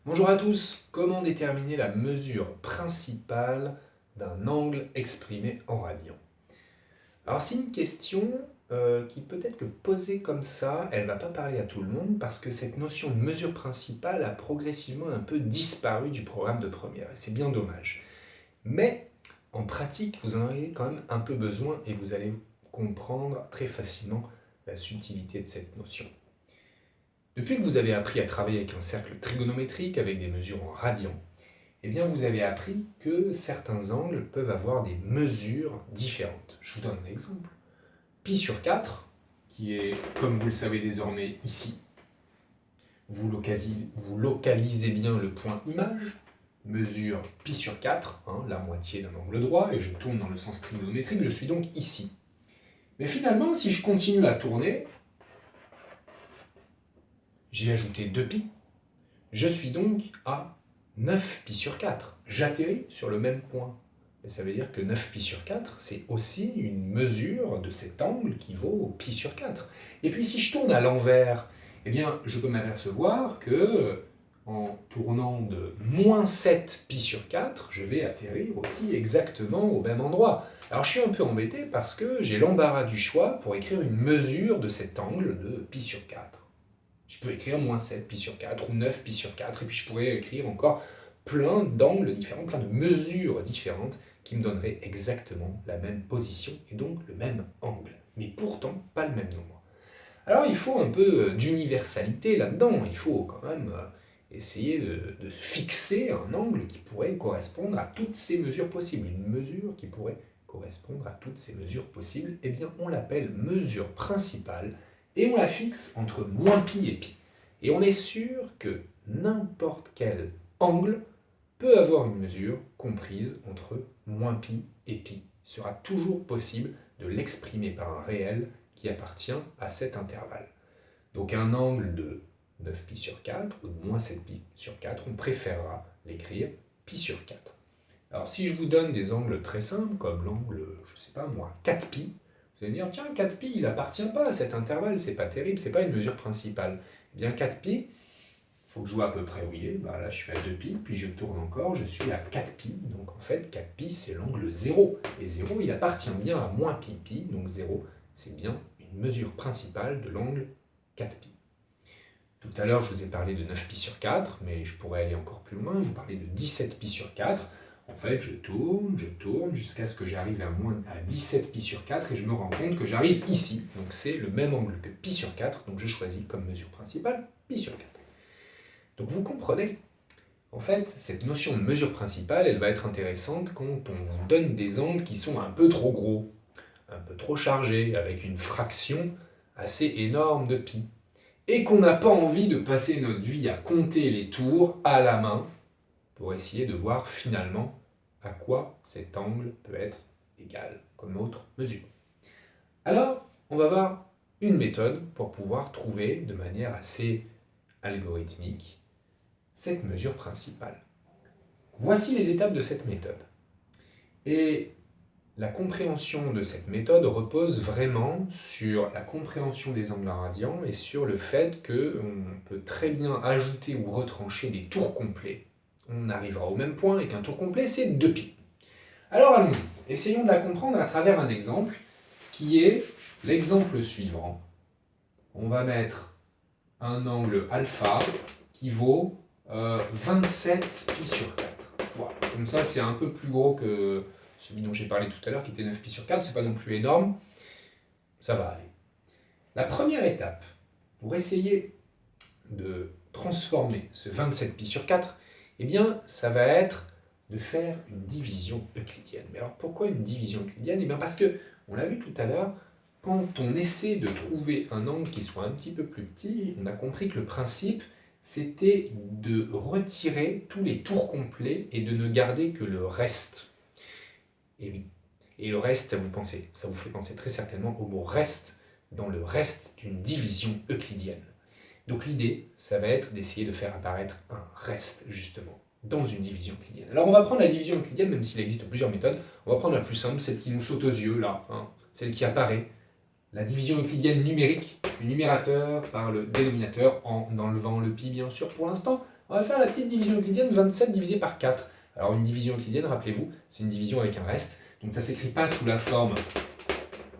Bonjour à tous, comment déterminer la mesure principale d'un angle exprimé en radians? Alors c'est une question qui peut-être que posée comme ça, elle ne va pas parler à tout le monde parce que cette notion de mesure principale a progressivement un peu disparu du programme de première et c'est bien dommage. Mais en pratique, vous en avez quand même un peu besoin et vous allez comprendre très facilement la subtilité de cette notion. Depuis que vous avez appris à travailler avec un cercle trigonométrique avec des mesures en radians, eh bien vous avez appris que certains angles peuvent avoir des mesures différentes. Je vous donne un exemple. Pi sur 4, qui est, comme vous le savez désormais, ici. Vous localisez bien le point image, mesure pi sur 4, la moitié d'un angle droit, et je tourne dans le sens trigonométrique, je suis donc ici. Mais finalement, si je continue à tourner, j'ai ajouté 2 pi, je suis donc à 9 pi sur 4. J'atterris sur le même point. Et ça veut dire que 9 pi sur 4, c'est aussi une mesure de cet angle qui vaut pi sur 4. Et puis si je tourne à l'envers, eh bien, je peux m'apercevoir que en tournant de moins 7 pi sur 4, je vais atterrir aussi exactement au même endroit. Alors je suis un peu embêté parce que j'ai l'embarras du choix pour écrire une mesure de cet angle de pi sur 4. Je peux écrire moins 7 pi sur 4 ou 9 pi sur 4, et puis je pourrais écrire encore plein d'angles différents, plein de mesures différentes qui me donneraient exactement la même position et donc le même angle, mais pourtant pas le même nombre. Alors il faut un peu d'universalité là-dedans, il faut quand même essayer de fixer un angle qui pourrait correspondre à toutes ces mesures possibles. Une mesure qui pourrait correspondre à toutes ces mesures possibles, eh bien on l'appelle mesure principale, et on la fixe entre moins pi et pi. Et on est sûr que n'importe quel angle peut avoir une mesure comprise entre moins pi et pi. Il sera toujours possible de l'exprimer par un réel qui appartient à cet intervalle. Donc un angle de 9 pi sur 4 ou de moins 7 pi sur 4, on préférera l'écrire pi sur 4. Alors si je vous donne des angles très simples, comme l'angle, je ne sais pas moi, 4 pi, vous allez me dire, tiens, 4 pi, il n'appartient pas à cet intervalle, c'est pas terrible, c'est pas une mesure principale. Eh bien 4 pi, il faut que je vois à peu près où il est. Là je suis à 2 pi, puis je tourne encore, je suis à 4 pi. Donc en fait 4 pi c'est l'angle 0. Et 0 il appartient bien à moins pi pi, donc 0 c'est bien une mesure principale de l'angle 4 pi. Tout à l'heure je vous ai parlé de 9 pi sur 4, mais je pourrais aller encore plus loin, vous parler de 17 pi sur 4. En fait je tourne, jusqu'à ce que j'arrive à 17 pi sur 4 et je me rends compte que j'arrive ici. Donc c'est le même angle que pi sur 4, donc je choisis comme mesure principale pi sur 4. Donc vous comprenez, en fait, cette notion de mesure principale, elle va être intéressante quand on vous donne des angles qui sont un peu trop gros, un peu trop chargés, avec une fraction assez énorme de pi. Et qu'on n'a pas envie de passer notre vie à compter les tours à la main pour essayer de voir finalement à quoi cet angle peut être égal comme autre mesure. Alors, on va voir une méthode pour pouvoir trouver de manière assez algorithmique cette mesure principale. Voici les étapes de cette méthode. Et la compréhension de cette méthode repose vraiment sur la compréhension des angles radians et sur le fait qu'on peut très bien ajouter ou retrancher des tours complets. On arrivera au même point et qu'un tour complet, c'est 2 pi. Alors allons-y, essayons de la comprendre à travers un exemple qui est l'exemple suivant. On va mettre un angle alpha qui vaut 27 pi sur 4. Voilà. Comme ça, c'est un peu plus gros que celui dont j'ai parlé tout à l'heure, qui était 9 pi sur 4. C'est pas non plus énorme. Ça va aller. La première étape, pour essayer de transformer ce 27 pi sur 4, eh bien, ça va être de faire une division euclidienne. Mais alors, pourquoi une division euclidienne? Eh bien, parce que, on l'a vu tout à l'heure, quand on essaie de trouver un angle qui soit un petit peu plus petit, on a compris que le principe, c'était de retirer tous les tours complets et de ne garder que le reste. Et oui. Et le reste, ça vous fait penser très certainement au mot reste dans le reste d'une division euclidienne. Donc l'idée, ça va être d'essayer de faire apparaître un reste, justement, dans une division euclidienne. Alors on va prendre la division euclidienne, même s'il existe plusieurs méthodes, on va prendre la plus simple, celle qui nous saute aux yeux, là, celle qui apparaît. La division euclidienne numérique, le numérateur par le dénominateur en enlevant le pi bien sûr pour l'instant, On va faire la petite division euclidienne, 27 divisé par 4. Alors une division euclidienne, rappelez-vous, c'est une division avec un reste. Donc ça ne s'écrit pas sous la forme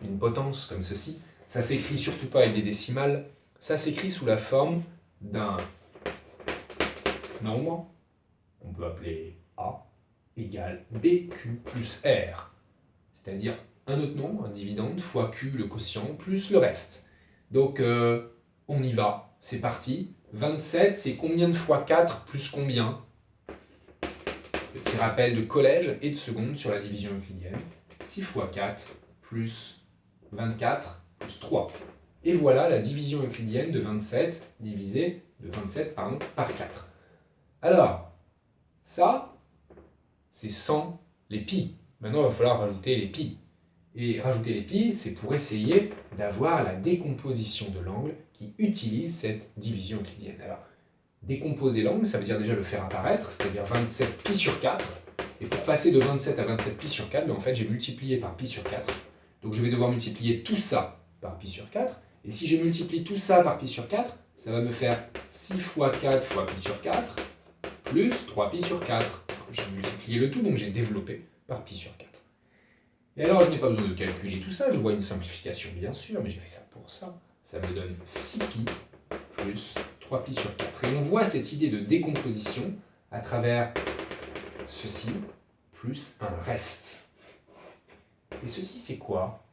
d'une potence comme ceci. Ça s'écrit surtout pas avec des décimales. Ça s'écrit sous la forme d'un nombre qu'on peut appeler A égale BQ plus R. C'est-à-dire un autre nombre, un dividende, fois Q, le quotient, plus le reste. Donc on y va, c'est parti. 27, c'est combien de fois 4 plus combien? Petit rappel de collège et de seconde sur la division euclidienne. 6 fois 4 plus 24 plus 3. Et voilà la division euclidienne de 27 divisé par 4. Alors, ça, c'est 100 les pi. Maintenant, il va falloir rajouter les pi. Et rajouter les pi, c'est pour essayer d'avoir la décomposition de l'angle qui utilise cette division euclidienne. Alors, décomposer l'angle, ça veut dire déjà le faire apparaître, c'est-à-dire 27 pi sur 4. Et pour passer de 27 à 27 pi sur 4, en fait, j'ai multiplié par pi sur 4. Donc je vais devoir multiplier tout ça par pi sur 4. Et si je multiplie tout ça par pi sur 4, ça va me faire 6 fois 4 fois pi sur 4, plus 3 pi sur 4. J'ai multiplié le tout, donc j'ai développé par pi sur 4. Et alors, je n'ai pas besoin de calculer tout ça, je vois une simplification bien sûr, mais j'ai fait ça pour ça. Ça me donne 6 pi plus 3 pi sur 4. Et on voit cette idée de décomposition à travers ceci, plus un reste. Et ceci, c'est quoi?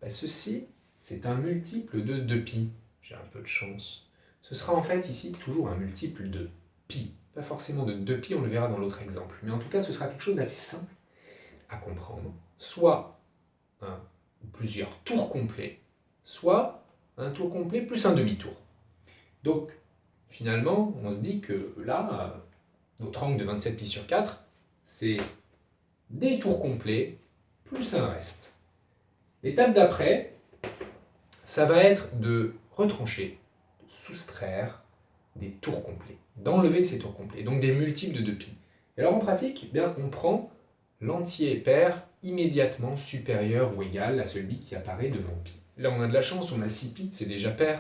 Ceci, c'est un multiple de 2pi. J'ai un peu de chance. Ce sera en fait ici toujours un multiple de pi. Pas forcément de 2pi, on le verra dans l'autre exemple. Mais en tout cas, ce sera quelque chose d'assez simple à comprendre. Soit un ou plusieurs tours complets, soit un tour complet plus un demi-tour. Donc, finalement, on se dit que là, notre angle de 27 pi sur 4, c'est des tours complets plus un reste. L'étape d'après, ça va être de retrancher, de soustraire des tours complets, d'enlever ces tours complets, donc des multiples de 2pi. Et alors en pratique, eh bien, on prend l'entier pair immédiatement supérieur ou égal à celui qui apparaît devant pi. Là, on a de la chance, on a 6pi, c'est déjà pair.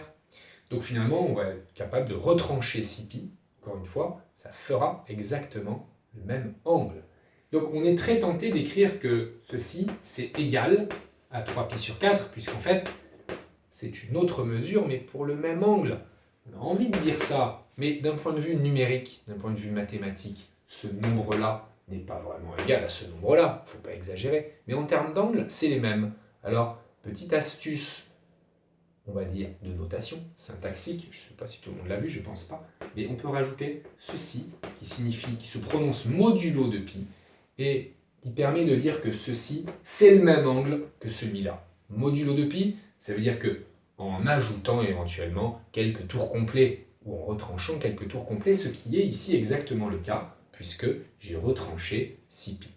Donc finalement, on va être capable de retrancher 6pi. Encore une fois, ça fera exactement le même angle. Donc on est très tenté d'écrire que ceci, c'est égal à 3pi sur 4, puisqu'en fait, c'est une autre mesure, mais pour le même angle. On a envie de dire ça, mais d'un point de vue numérique, d'un point de vue mathématique, ce nombre-là n'est pas vraiment égal à ce nombre-là, il ne faut pas exagérer. Mais en termes d'angle, c'est les mêmes. Alors, petite astuce, on va dire, de notation syntaxique, je ne sais pas si tout le monde l'a vu, je ne pense pas, mais on peut rajouter ceci, qui signifie, qui se prononce modulo de pi, et qui permet de dire que ceci, c'est le même angle que celui-là. Modulo de pi, ça veut dire que en ajoutant éventuellement quelques tours complets, ou en retranchant quelques tours complets, ce qui est ici exactement le cas, puisque j'ai retranché 6pi.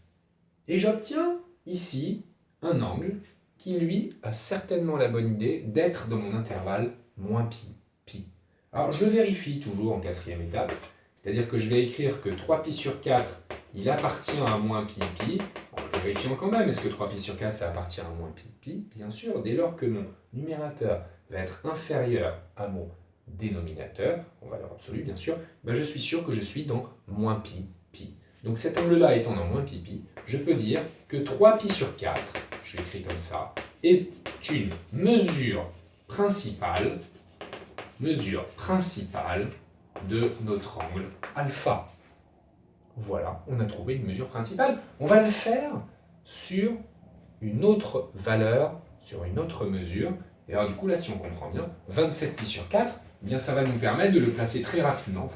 Et j'obtiens ici un angle qui, lui, a certainement la bonne idée d'être dans mon intervalle moins pi, pi. Alors je vérifie toujours en quatrième étape, c'est-à-dire que je vais écrire que 3pi sur 4, il appartient à moins pi, pi. Bon, je vérifie quand même, est-ce que 3pi sur 4, ça appartient à moins pi, pi? Bien sûr, dès lors que mon numérateur va être inférieur à mon dénominateur, en valeur absolue bien sûr, ben je suis sûr que je suis dans moins pi, pi. Donc cet angle-là étant dans moins pi, pi, je peux dire que 3pi sur 4, je l'écris comme ça, est une mesure principale de notre angle alpha. Voilà, on a trouvé une mesure principale. On va le faire sur une autre valeur, sur une autre mesure. Et alors du coup, là, si on comprend bien, 27pi sur 4, eh bien, ça va nous permettre de le placer très rapidement,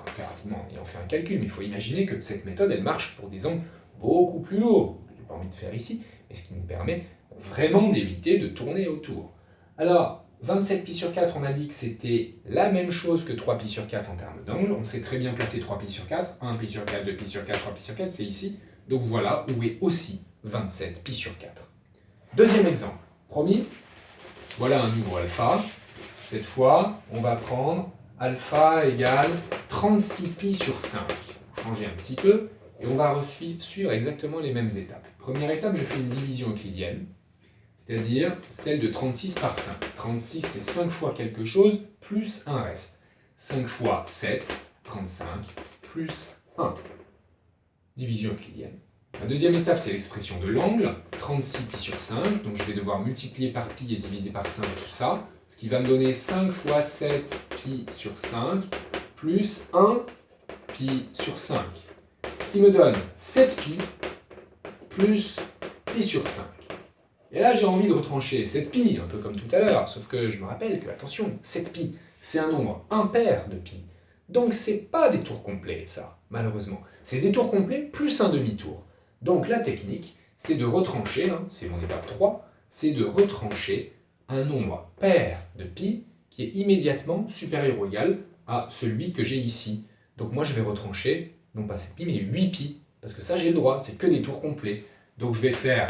et on fait un calcul, mais il faut imaginer que cette méthode, elle marche pour des angles beaucoup plus lourds. Je n'ai pas envie de faire ici, mais ce qui nous permet vraiment d'éviter de tourner autour. Alors, 27pi sur 4, on a dit que c'était la même chose que 3pi sur 4 en termes d'angle. On sait très bien placer 3pi sur 4, 1pi sur 4, 2pi sur 4, 3pi sur 4, c'est ici. Donc voilà où est aussi 27pi sur 4. Deuxième exemple, promis, voilà un nombre alpha. Cette fois, on va prendre alpha égale 36pi sur 5. Changer un petit peu, et on va suivre exactement les mêmes étapes. Première étape, je fais une division euclidienne, c'est-à-dire celle de 36 par 5. 36, c'est 5 fois quelque chose, plus un reste. 5 fois 7, 35, plus 1. Division euclidienne. La deuxième étape, c'est l'expression de l'angle, 36 pi sur 5. Donc je vais devoir multiplier par pi et diviser par 5 tout ça. Ce qui va me donner 5 fois 7 pi sur 5 plus 1 pi sur 5. Ce qui me donne 7 pi plus pi sur 5. Et là, j'ai envie de retrancher 7 pi, un peu comme tout à l'heure, sauf que je me rappelle que, attention, 7 pi, c'est un nombre impair de pi. Donc, c'est pas des tours complets, ça, malheureusement. C'est des tours complets plus un demi-tour. Donc, la technique, c'est de retrancher, c'est mon étape 3, c'est de retrancher un nombre pair de pi qui est immédiatement supérieur ou égal à celui que j'ai ici. Donc, moi, je vais retrancher, non pas 7 pi, mais 8 pi, parce que ça, j'ai le droit, c'est que des tours complets. Donc, je vais faire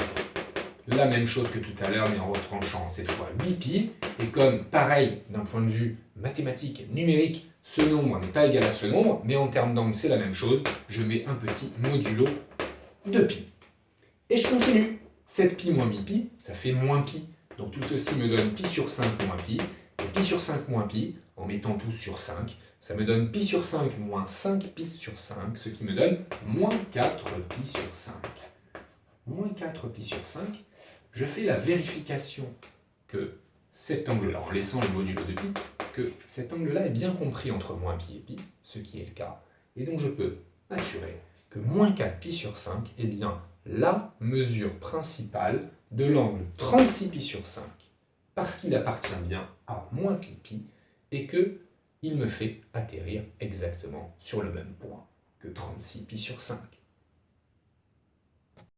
la même chose que tout à l'heure, mais en retranchant cette fois 8 pi. Et comme, pareil, d'un point de vue mathématique, numérique, ce nombre n'est pas égal à ce nombre, mais en termes d'angle, c'est la même chose, je mets un petit modulo de pi. Et je continue. 7 pi moins 8 pi, ça fait moins pi. Donc tout ceci me donne pi sur 5 moins pi. Et pi sur 5 moins pi, en mettant tout sur 5, ça me donne pi sur 5 moins 5 pi sur 5, ce qui me donne moins 4 pi sur 5. Moins 4 pi sur 5, je fais la vérification que cet angle-là, en laissant le modulo de pi, que cet angle-là est bien compris entre moins pi et pi, ce qui est le cas. Et donc je peux assurer que moins 4 pi sur 5 est bien la mesure principale de l'angle 36 pi sur 5, parce qu'il appartient bien à moins pi et qu'il me fait atterrir exactement sur le même point que 36 pi sur 5.